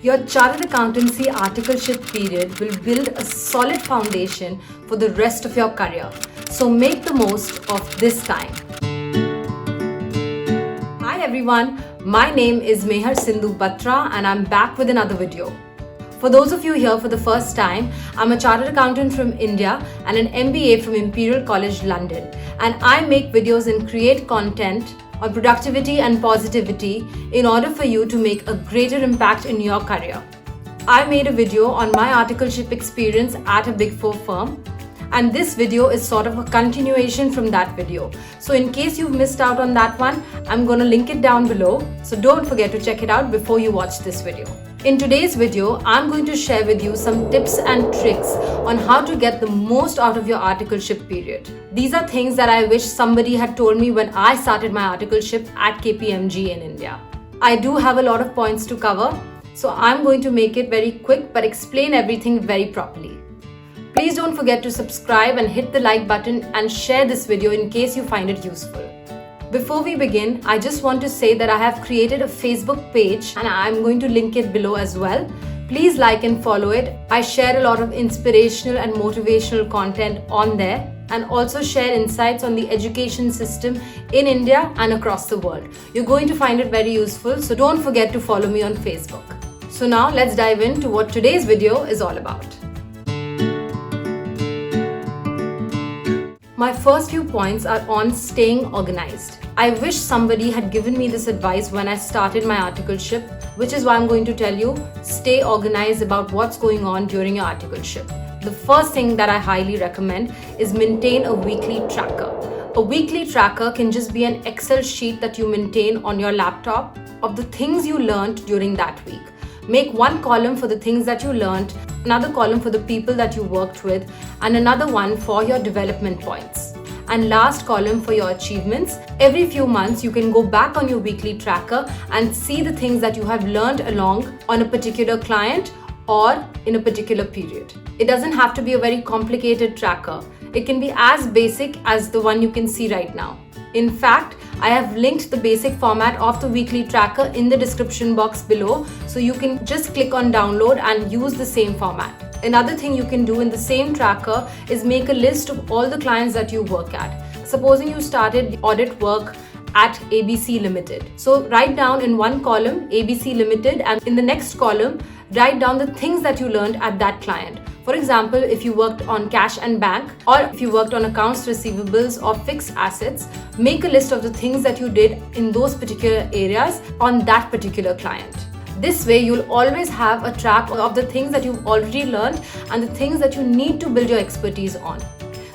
Your Chartered Accountancy Articleship period will build a solid foundation for the rest of your career. So make the most of this time. Hi everyone, my name is Mehar Sindhu Batra and I'm back with another video. For those of you here for the first time, I'm a Chartered Accountant from India and an MBA from Imperial College London, and I make videos and create content on productivity and positivity in order for you to make a greater impact in your career. I made a video on my articleship experience at a Big Four firm, and this video is sort of a continuation from that video. So in case you've missed out on that one, I'm going to link it down below, so don't forget to check it out before you watch this video. In today's video, I'm going to share with you some tips and tricks on how to get the most out of your articleship period. These are things that I wish somebody had told me when I started my articleship at KPMG in India. I do have a lot of points to cover, so I'm going to make it very quick but explain everything very properly. Please don't forget to subscribe and hit the like button and share this video in case you find it useful. Before we begin, I just want to say that I have created a Facebook page and I'm going to link it below as well. Please like and follow it. I share a lot of inspirational and motivational content on there and also share insights on the education system in India and across the world. You're going to find it very useful, so don't forget to follow me on Facebook. So now let's dive into what today's video is all about. My first few points are on staying organized. I wish somebody had given me this advice when I started my articleship, which is why I'm going to tell you, stay organized about what's going on during your articleship. The first thing that I highly recommend is maintain a weekly tracker. A weekly tracker can just be an Excel sheet that you maintain on your laptop of the things you learned during that week. Make one column for the things that you learned, another column for the people that you worked with, and another one for your development points. And last column for your achievements. Every few months, you can go back on your weekly tracker and see the things that you have learned along on a particular client or in a particular period. It doesn't have to be a very complicated tracker. It can be as basic as the one you can see right now. In fact, I have linked the basic format of the weekly tracker in the description box below, so you can just click on download and use the same format. Another thing you can do in the same tracker is make a list of all the clients that you work at. Supposing you started audit work at ABC Limited. So write down in one column ABC Limited, and in the next column write down the things that you learned at that client. For example, if you worked on cash and bank, or if you worked on accounts receivables or fixed assets, make a list of the things that you did in those particular areas on that particular client. This way, you'll always have a track of the things that you've already learned and the things that you need to build your expertise on.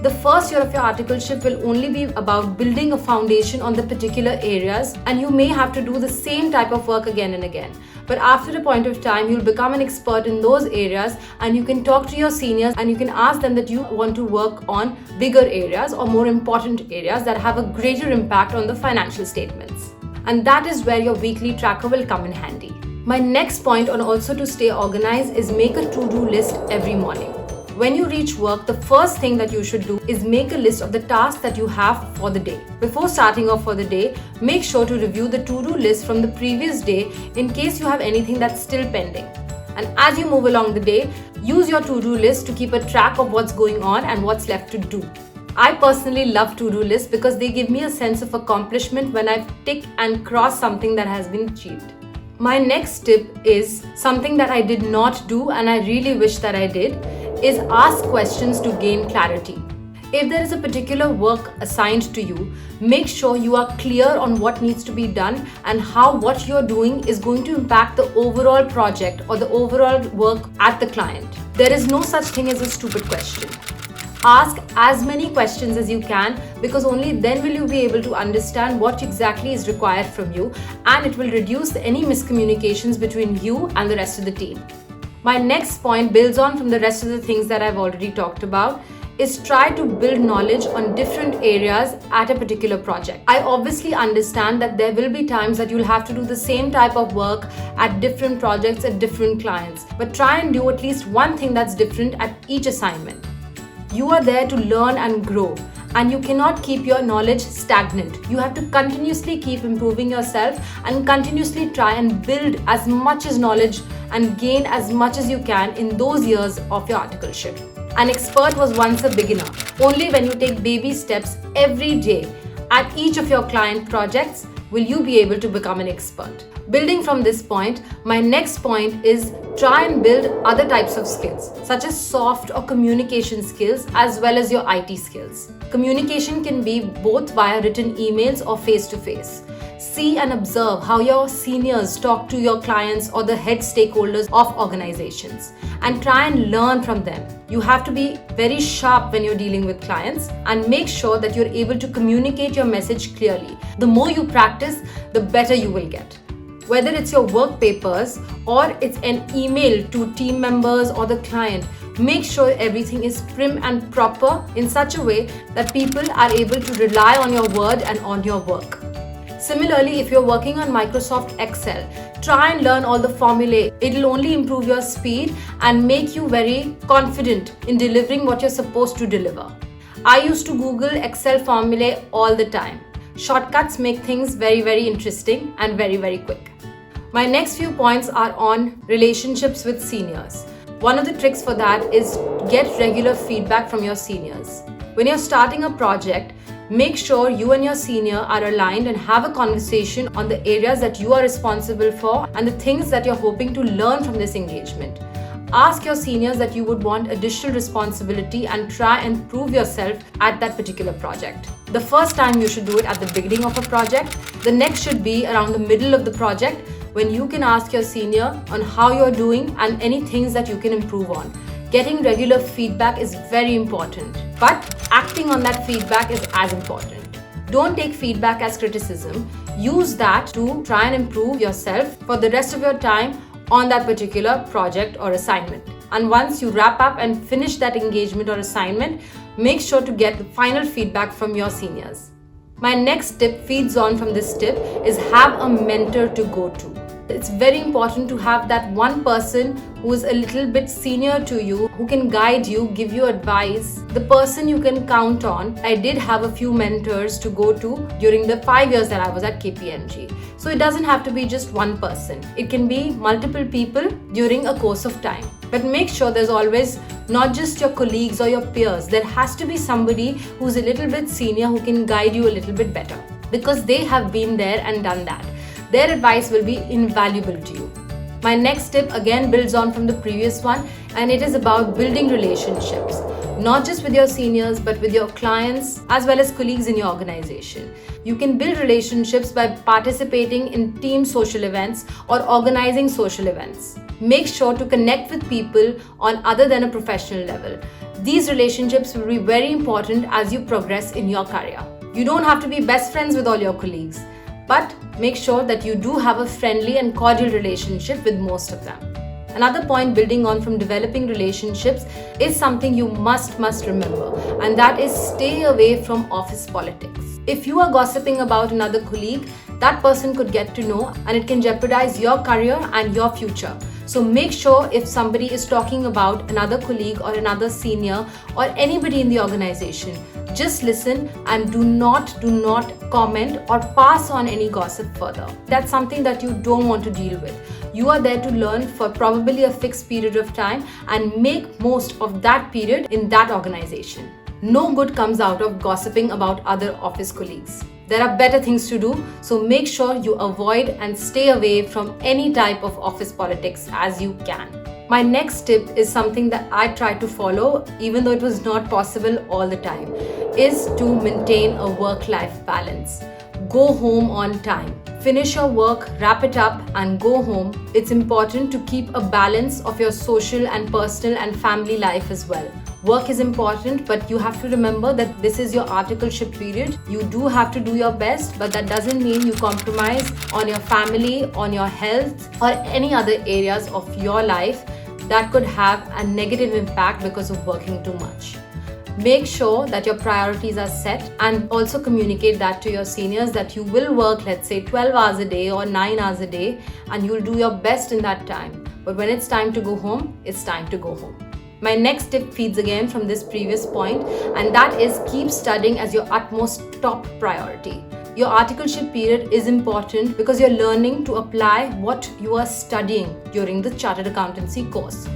The first year of your articleship will only be about building a foundation on the particular areas, and you may have to do the same type of work again and again. But after a point of time, you'll become an expert in those areas, and you can talk to your seniors and you can ask them that you want to work on bigger areas or more important areas that have a greater impact on the financial statements. And that is where your weekly tracker will come in handy. My next point on also to stay organized is make a to-do list every morning. When you reach work, the first thing that you should do is make a list of the tasks that you have for the day. Before starting off for the day, make sure to review the to-do list from the previous day in case you have anything that's still pending. And as you move along the day, use your to-do list to keep a track of what's going on and what's left to do. I personally love to-do lists because they give me a sense of accomplishment when I've ticked and crossed something that has been achieved. My next tip is something that I did not do and I really wish that I did, is ask questions to gain clarity. If there is a particular work assigned to you, make sure you are clear on what needs to be done and how what you're doing is going to impact the overall project or the overall work at the client. There is no such thing as a stupid question. Ask as many questions as you can, because only then will you be able to understand what exactly is required from you, and it will reduce any miscommunications between you and the rest of the team. My next point builds on from the rest of the things that I've already talked about, is try to build knowledge on different areas at a particular project. I obviously understand that there will be times that you'll have to do the same type of work at different projects at different clients, but try and do at least one thing that's different at each assignment. You are there to learn and grow, and you cannot keep your knowledge stagnant. You have to continuously keep improving yourself and continuously try and build as much as knowledge and gain as much as you can in those years of your articleship. An expert was once a beginner. Only when you take baby steps every day at each of your client projects will you be able to become an expert. Building from this point, my next point is try and build other types of skills, such as soft or communication skills as well as your IT skills. Communication can be both via written emails or face-to-face. See and observe how your seniors talk to your clients or the head stakeholders of organizations and try and learn from them. You have to be very sharp when you're dealing with clients and make sure that you're able to communicate your message clearly. The more you practice, the better you will get. Whether it's your work papers or it's an email to team members or the client, make sure everything is prim and proper in such a way that people are able to rely on your word and on your work. Similarly, if you're working on Microsoft Excel, try and learn all the formulae. It'll only improve your speed and make you very confident in delivering what you're supposed to deliver. I used to Google Excel formulae all the time. Shortcuts make things very, very interesting and very, very quick. My next few points are on relationships with seniors. One of the tricks for that is get regular feedback from your seniors. When you're starting a project, make sure you and your senior are aligned and have a conversation on the areas that you are responsible for and the things that you're hoping to learn from this engagement. Ask your seniors that you would want additional responsibility and try and prove yourself at that particular project. The first time you should do it at the beginning of a project. The next should be around the middle of the project when you can ask your senior on how you're doing and any things that you can improve on. Getting regular feedback is very important, but acting on that feedback is as important. Don't take feedback as criticism. Use that to try and improve yourself for the rest of your time on that particular project or assignment. And once you wrap up and finish that engagement or assignment, make sure to get the final feedback from your seniors. My next tip feeds on from this tip is have a mentor to go to. It's very important to have that one person who is a little bit senior to you, who can guide you, give you advice, the person you can count on. I did have a few mentors to go to during the 5 years that I was at KPMG. So it doesn't have to be just one person. It can be multiple people during a course of time. But make sure there's always not just your colleagues or your peers. There has to be somebody who's a little bit senior who can guide you a little bit better because they have been there and done that. Their advice will be invaluable to you. My next tip again builds on from the previous one, and it is about building relationships, not just with your seniors but with your clients as well as colleagues in your organization. You can build relationships by participating in team social events or organizing social events. Make sure to connect with people on other than a professional level. These relationships will be very important as you progress in your career. You don't have to be best friends with all your colleagues, but make sure that you do have a friendly and cordial relationship with most of them. Another point building on from developing relationships is something you must remember, and that is stay away from office politics. If you are gossiping about another colleague, that person could get to know and it can jeopardize your career and your future. So make sure if somebody is talking about another colleague or another senior or anybody in the organization, just listen and do not comment or pass on any gossip further. That's something that you don't want to deal with. You are there to learn for probably a fixed period of time and make most of that period in that organization. No good comes out of gossiping about other office colleagues. There are better things to do, so make sure you avoid and stay away from any type of office politics as you can. My next tip is something that I try to follow, even though it was not possible all the time, is to maintain a work-life balance. Go home on time. Finish your work, wrap it up and go home. It's important to keep a balance of your social and personal and family life as well. Work is important, but you have to remember that this is your articleship period. You do have to do your best, but that doesn't mean you compromise on your family, on your health, or any other areas of your life that could have a negative impact because of working too much. Make sure that your priorities are set and also communicate that to your seniors that you will work, let's say 12 hours a day or 9 hours a day, and you'll do your best in that time. But when it's time to go home, it's time to go home. My next tip feeds again from this previous point, and that is keep studying as your utmost top priority. Your articleship period is important because you're learning to apply what you are studying during the Chartered Accountancy course.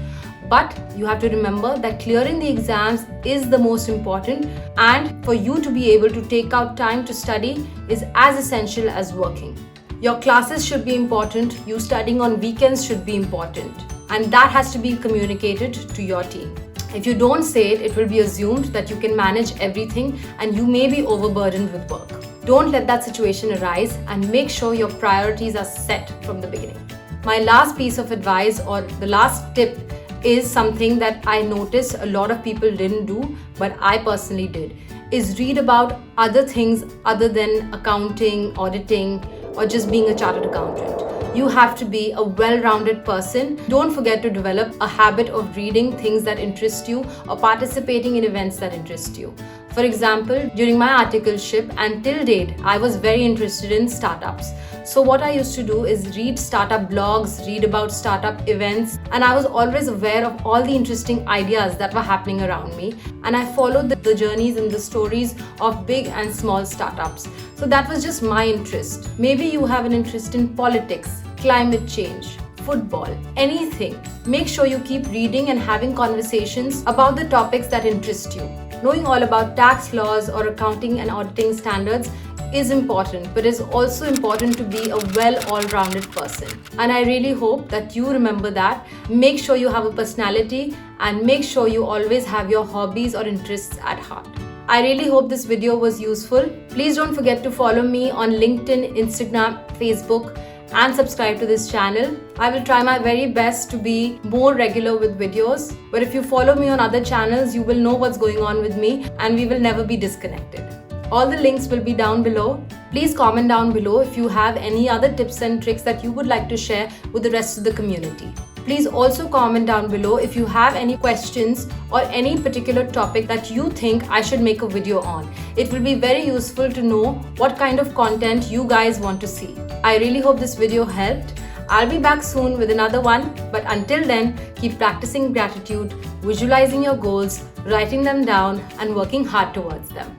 But you have to remember that clearing the exams is the most important, and for you to be able to take out time to study is as essential as working. Your classes should be important, you studying on weekends should be important, and that has to be communicated to your team. If you don't say it, it will be assumed that you can manage everything and you may be overburdened with work. Don't let that situation arise, and make sure your priorities are set from the beginning. My last piece of advice, or the last tip, is something that I noticed a lot of people didn't do, but I personally did, is read about other things other than accounting, auditing, or just being a chartered accountant. You have to be a well-rounded person. Don't forget to develop a habit of reading things that interest you or participating in events that interest you. For example, during my articleship and till date, I was very interested in startups. So what I used to do is read startup blogs, read about startup events, and I was always aware of all the interesting ideas that were happening around me. And I followed the journeys and the stories of big and small startups. So that was just my interest. Maybe you have an interest in politics, climate change, football, anything. Make sure you keep reading and having conversations about the topics that interest you. Knowing all about tax laws or accounting and auditing standards is important, but it's also important to be a well all-rounded person. And I really hope that you remember that. Make sure you have a personality, and make sure you always have your hobbies or interests at heart. I really hope this video was useful. Please don't forget to follow me on LinkedIn, Instagram, Facebook, and subscribe to this channel. I will try my very best to be more regular with videos, but if you follow me on other channels, you will know what's going on with me and we will never be disconnected. All the links will be down below. Please comment down below if you have any other tips and tricks that you would like to share with the rest of the community. Please also comment down below if you have any questions or any particular topic that you think I should make a video on. It will be very useful to know what kind of content you guys want to see. I really hope this video helped. I'll be back soon with another one, but until then, keep practicing gratitude, visualizing your goals, writing them down, and working hard towards them.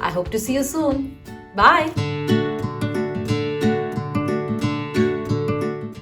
I hope to see you soon. Bye!